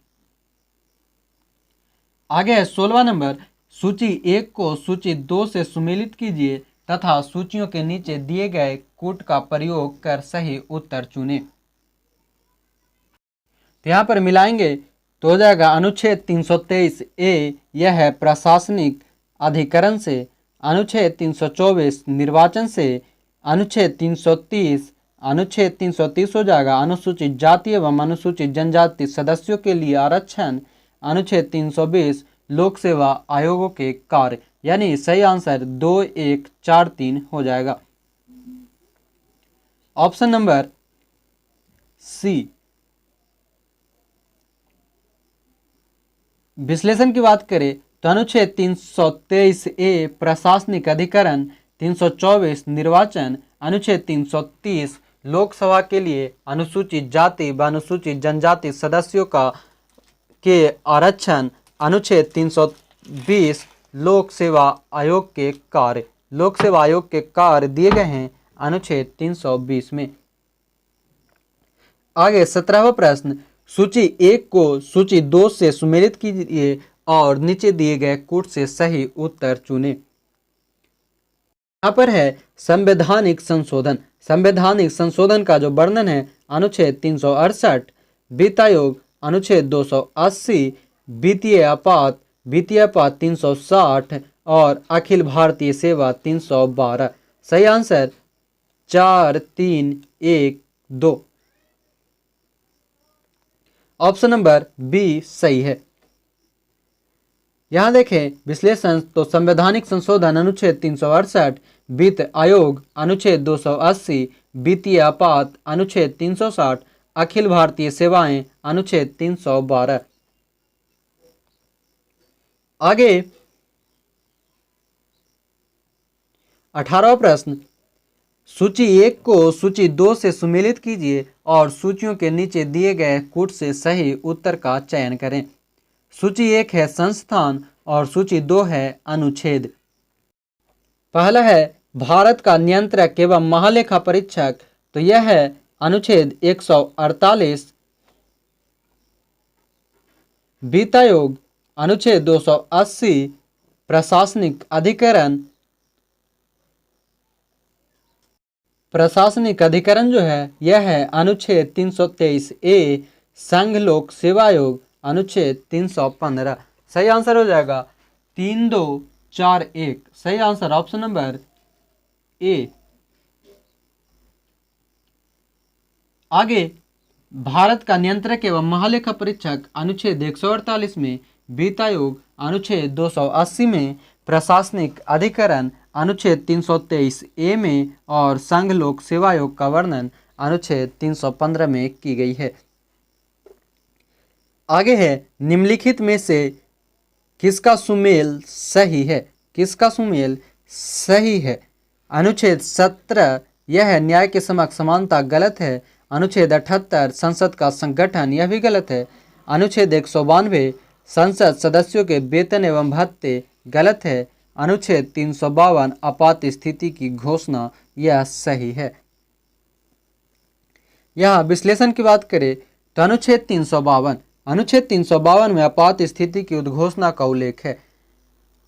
आगे है 16वां नंबर, सूची 1 को सूची 2 से सुमेलित कीजिए तथा सूचियों के नीचे दिए गए कूट का प्रयोग कर सही उत्तर चुनें। तो यहाँ पर मिलाएंगे तो हो जाएगा अनुच्छेद 323 ए, यह है प्रशासनिक अधिकरण से। अनुच्छेद 324 निर्वाचन से। अनुच्छेद 330 हो जाएगा अनुसूचित जाति एवं अनुसूचित जनजाति सदस्यों के लिए आरक्षण। अनुच्छेद 320 लोक सेवा आयोगों के कार्य, यानी सही आंसर 2, 1, 4, 3 हो जाएगा। Option number C. विश्लेषण की बात करें तो अनुच्छेद 323 ए प्रशासनिक अधिकरण, 324 निर्वाचन, अनुच्छेद 330 लोकसभा के लिए अनुसूचित जाति व अनुसूचित जनजाति सदस्यों के आरक्षण, अनुच्छेद 320 लोक सेवा आयोग के कार्य। लोक सेवा आयोग के कार्य दिए गए हैं अनुच्छेद 320 में। आगे 17वां प्रश्न, सूची 1 को सूची 2 से सुमेलित कीजिए और नीचे दिए गए कूट से सही उत्तर चुनें। यहाँ पर है संवैधानिक संशोधन। संवैधानिक संशोधन का जो वर्णन है अनुच्छेद 368, वित्त आयोग अनुच्छेद 280, वित्तीय आपात 360 और अखिल भारतीय सेवा 312। सही आंसर 4, 3, 1, 2। ऑप्शन नंबर बी सही है। यहां देखें विश्लेषण तो संवैधानिक संशोधन अनुच्छेद 368, वित्त आयोग अनुच्छेद 280, वित्तीय आपात अनुच्छेद 360, अखिल भारतीय सेवाएं अनुच्छेद 312। आगे 18वां प्रश्न, सूची 1 को सूची 2 से सुमेलित कीजिए और सूचियों के नीचे दिए गए कूट से सही उत्तर का चयन करें। सूची 1 है संस्थान और सूची 2 है अनुच्छेद। पहला है भारत का नियंत्रक एवं महालेखा परीक्षक, तो यह है अनुच्छेद 148। वित्त आयोग अनुच्छेद 280, प्रशासनिक अधिकरण, प्रशासनिक अधिकरण जो है यह है अनुच्छेद 323 ए, संघ लोक सेवा आयोग अनुच्छेद 315। सही आंसर हो जाएगा 3, 2, 4, 1। सही आंसर ऑप्शन नंबर ए। आगे भारत का नियंत्रक एवं महालेखा परीक्षक अनुच्छेद 148 में, वित्त आयोग अनुच्छेद 280 में, प्रशासनिक अधिकरण अनुच्छेद 323 ए में और संघ लोक सेवा आयोग का वर्णन अनुच्छेद 315 में की गई है। आगे है, निम्नलिखित में से किसका सुमेल सही है? किसका सुमेल सही है? अनुच्छेद 17 यह है न्याय के समक्ष समानता, गलत है। अनुच्छेद 78 संसद का संगठन, यह भी गलत है। अनुच्छेद 192 संसद सदस्यों के वेतन एवं भत्ते, गलत है। अनुच्छेद 352 आपात स्थिति की घोषणा, यह सही है। यहाँ विश्लेषण की बात करें तो अनुच्छेद 352 में आपात स्थिति की उद्घोषणा का उल्लेख है।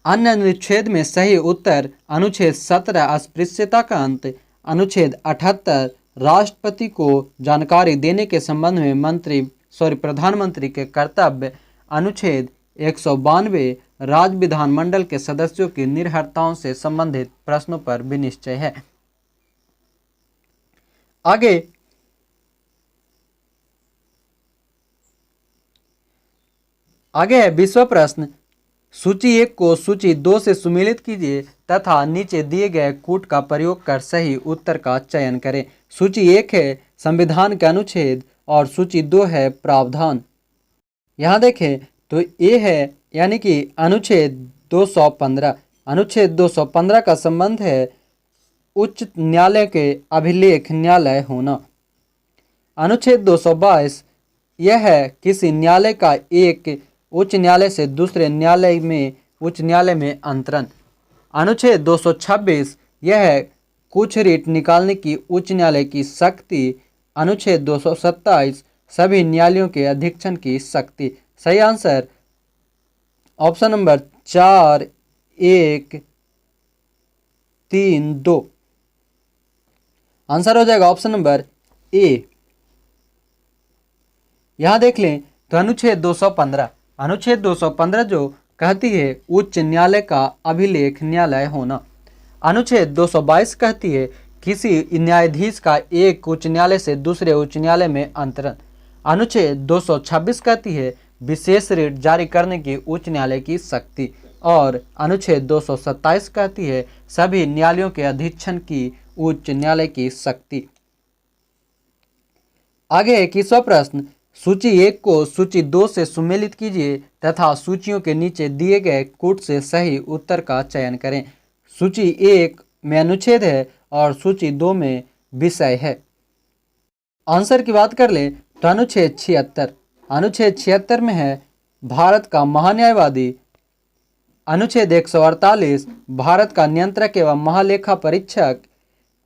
अन्य अनुच्छेद में सही उत्तर अनुच्छेद 17 अस्पृश्यता का अंत, अनुच्छेद 78 राष्ट्रपति को जानकारी देने के संबंध में प्रधानमंत्री के कर्तव्य, अनुच्छेद 192 राज्य विधानमंडल के सदस्यों की निर्भरताओं से संबंधित प्रश्नों पर विनिश्चय है। आगे है विश्व प्रश्न। सूची 1 को सूची 2 से सुमेलित कीजिए तथा नीचे दिए गए कूट का प्रयोग कर सही उत्तर का चयन करें। सूची 1 है संविधान के अनुच्छेद और सूची 2 है प्रावधान। यहाँ देखें तो ए है यानी कि अनुच्छेद 215। अनुच्छेद 215 का संबंध है उच्च न्यायालय के अभिलेख न्यायालय होना। अनुच्छेद 222 यह है किसी न्यायालय का एक उच्च न्यायालय से दूसरे उच्च न्यायालय में अंतरण। अनुच्छेद 226 यह है कुछ रीट निकालने की उच्च न्यायालय की शक्ति। अनुच्छेद 227 सभी न्यायालयों के अधीक्षण की शक्ति। सही आंसर ऑप्शन नंबर 4, 1, 3, 2 आंसर हो जाएगा ऑप्शन नंबर ए। यहां देख लें तो अनुच्छेद 215 जो कहती है उच्च न्यायालय का अभिलेख न्यायालय होना। अनुच्छेद 222 कहती है किसी न्यायाधीश का एक उच्च न्यायालय से दूसरे उच्च न्यायालय में अंतरण। अनुच्छेद 226 कहती है विशेष रिट जारी करने की उच्च न्यायालय की शक्ति। और अनुच्छेद 227 कहती है सभी न्यायालयों के अधीक्षण की उच्च न्यायालय की शक्ति। आगे 21वां प्रश्न। सूची 1 को सूची 2 से सुमेलित कीजिए तथा सूचियों के नीचे दिए गए कूट से सही उत्तर का चयन करें। सूची 1 में अनुच्छेद है और सूची 2 में विषय है। आंसर की बात कर ले तो अनुच्छेद 76 में है भारत का महान्यायवादी। अनुच्छेद 148 भारत का नियंत्रक एवं महालेखा परीक्षक।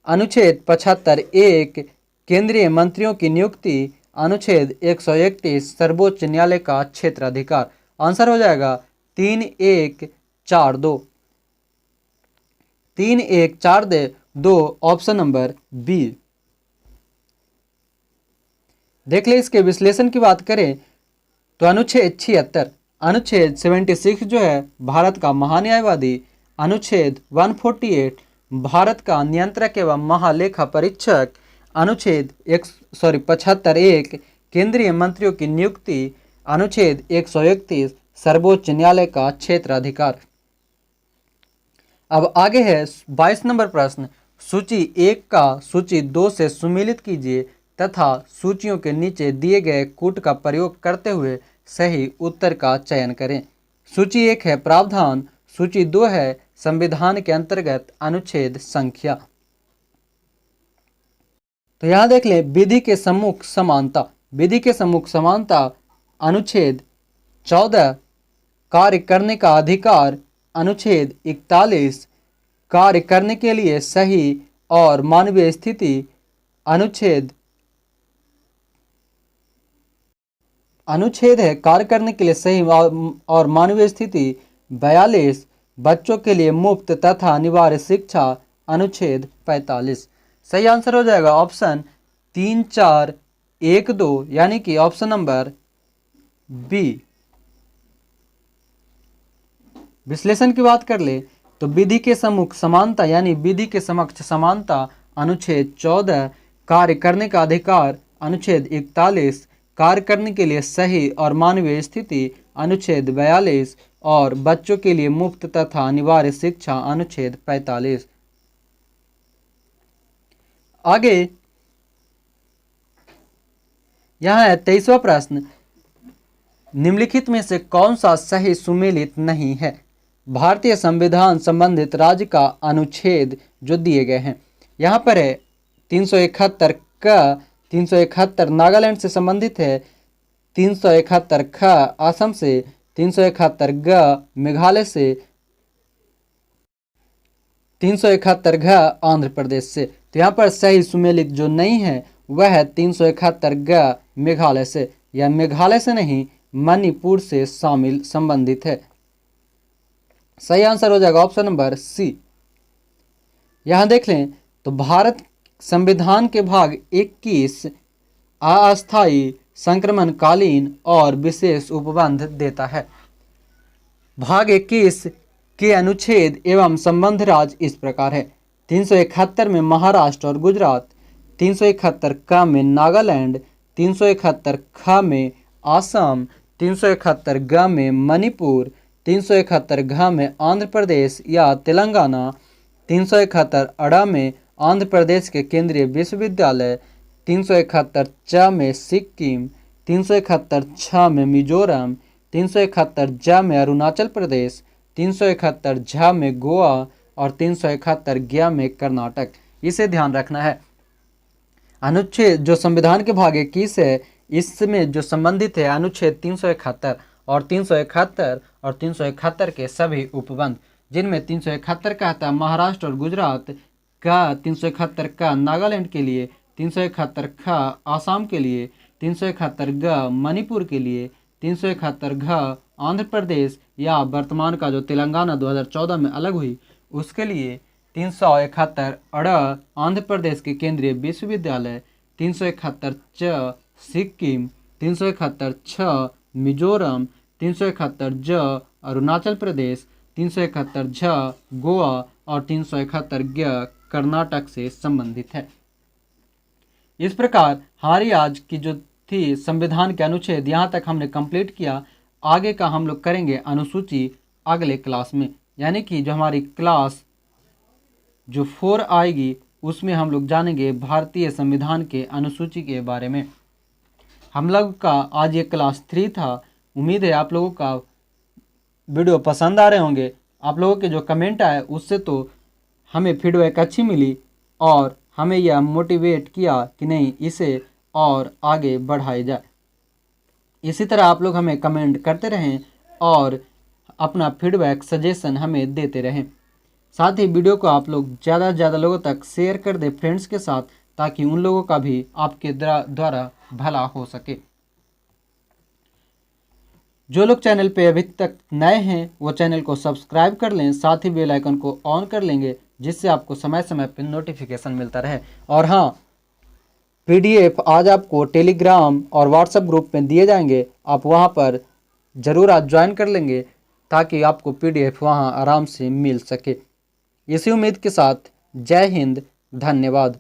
अनुच्छेद 75 1 केंद्रीय मंत्रियों की नियुक्ति। अनुच्छेद 131 सर्वोच्च न्यायालय का क्षेत्राधिकार। आंसर हो जाएगा 3, 1, 4, 2 3, 1, 4, 2 ऑप्शन नंबर बी। देख ले इसके विश्लेषण की बात करें तो अनुच्छेद 76 जो है भारत का महान्यायवादी। अनुच्छेद 148 भारत का नियंत्रक एवं महालेखा परीक्षक। अनुच्छेद 75 1 केंद्रीय मंत्रियों की नियुक्ति। अनुच्छेद 131 सर्वोच्च न्यायालय का क्षेत्राधिकार। अब आगे है 22 नंबर प्रश्न। सूची 1 का सूची 2 से सुमेलित कीजिए तथा सूचियों के नीचे दिए गए कूट का प्रयोग करते हुए सही उत्तर का चयन करें। सूची 1 है प्रावधान। सूची 2 है संविधान के अंतर्गत अनुच्छेद संख्या। तो यहाँ देख लें विधि के सम्मुख समानता अनुच्छेद 14 कार्य करने का अधिकार। अनुच्छेद 41 कार्य करने के लिए सही और मानवीय स्थिति। अनुच्छेद है कार्य करने के लिए सही और मानवीय स्थिति। 42 बच्चों के लिए मुफ्त तथा अनिवार्य शिक्षा। अनुच्छेद 45। सही आंसर हो जाएगा ऑप्शन 3, 4, 1, 2 यानी कि ऑप्शन नंबर बी। विश्लेषण की बात कर ले तो विधि के सम्मुख समानता यानी विधि के समक्ष समानता अनुच्छेद 14 कार्य करने का अधिकार अनुच्छेद 41 कार्य करने के लिए सही और मानवीय स्थिति अनुच्छेद 42 और बच्चों के लिए मुफ्त तथा अनिवार्य शिक्षा अनुच्छेद 45। आगे यह है 23वां प्रश्न, निम्नलिखित में से कौन सा सही सुमेलित नहीं है। भारतीय संविधान संबंधित राज्य का अनुच्छेद जो दिए गए हैं, यहाँ पर है 371 का 371 नागालैंड से संबंधित है, 371 ख असम से, 371 ग मेघालय से, 371 घ आंध्र प्रदेश से। तो यहाँ पर सही सुमेलित जो नहीं है वह है 371 ग मेघालय से। यह मेघालय से नहीं मणिपुर से शामिल संबंधित है। सही आंसर हो जाएगा ऑप्शन नंबर सी। यहां देख लें तो भारत संविधान के भाग 21 अस्थायी, संक्रमणकालीन और विशेष उपबंध देता है। भाग 21 के अनुच्छेद एवं संबंध राज्य इस प्रकार है। 371 में महाराष्ट्र और गुजरात, 371 क में नागालैंड, 371 ख में असम, 371 ग में मणिपुर, 371 घ में आंध्र प्रदेश या तेलंगाना, 371 अड़ में आंध्र प्रदेश के केंद्रीय विश्वविद्यालय, 371 च में सिक्किम, 371 छ में मिजोरम, 371 ज में अरुणाचल प्रदेश, 371 झ में गोवा और 371 ज्ञ में कर्नाटक। इसे ध्यान रखना है। अनुच्छेद जो संविधान के भाग 21 है इसमें जो संबंधित है अनुच्छेद 371 और 371 और 371 के सभी उपबंध, जिनमें 371 कहता है महाराष्ट्र और गुजरात का, 371 का नागालैंड के लिए, 371 ख आसाम के लिए, 371 ग मणिपुर के लिए, 371 घ आंध्र प्रदेश या वर्तमान का जो तेलंगाना 2014 में अलग हुई उसके लिए, 371 अड़ आंध्र प्रदेश के केंद्रीय विश्वविद्यालय, 371 च सिक्किम, 371 छ मिजोरम, 371 ज अरुणाचल प्रदेश, 371 झ गोवा और 371 ज्ञ कर्नाटक से संबंधित है। इस प्रकार हमारी आज की जो थी संविधान के अनुच्छेद यहाँ तक हमने कंप्लीट किया। आगे का हम लोग करेंगे अनुसूची अगले क्लास में, यानी कि जो हमारी क्लास जो 4 आएगी उसमें हम लोग जानेंगे भारतीय संविधान के अनुसूची के बारे में। हम लोग का आज ये क्लास 3 था। उम्मीद है आप लोगों का वीडियो पसंद आ रहे होंगे। आप लोगों के जो कमेंट आए उससे तो हमें फीडबैक अच्छी मिली और हमें यह मोटिवेट किया कि नहीं इसे और आगे बढ़ाया जाए। इसी तरह आप लोग हमें कमेंट करते रहें और अपना फीडबैक सजेशन हमें देते रहें। साथ ही वीडियो को आप लोग ज़्यादा से ज़्यादा लोगों तक शेयर कर दें फ्रेंड्स के साथ, ताकि उन लोगों का भी आपके द्वारा भला हो सके। जो लोग चैनल पे अभी तक नए हैं वो चैनल को सब्सक्राइब कर लें, साथ ही बेल आइकन को ऑन कर लेंगे जिससे आपको समय समय पर नोटिफिकेशन मिलता रहे। और हाँ, PDF आज आपको टेलीग्राम और व्हाट्सएप ग्रुप में दिए जाएंगे, आप वहाँ पर ज़रूर आज ज्वाइन कर लेंगे ताकि आपको PDF वहाँ आराम से मिल सके। इसी उम्मीद के साथ जय हिंद, धन्यवाद।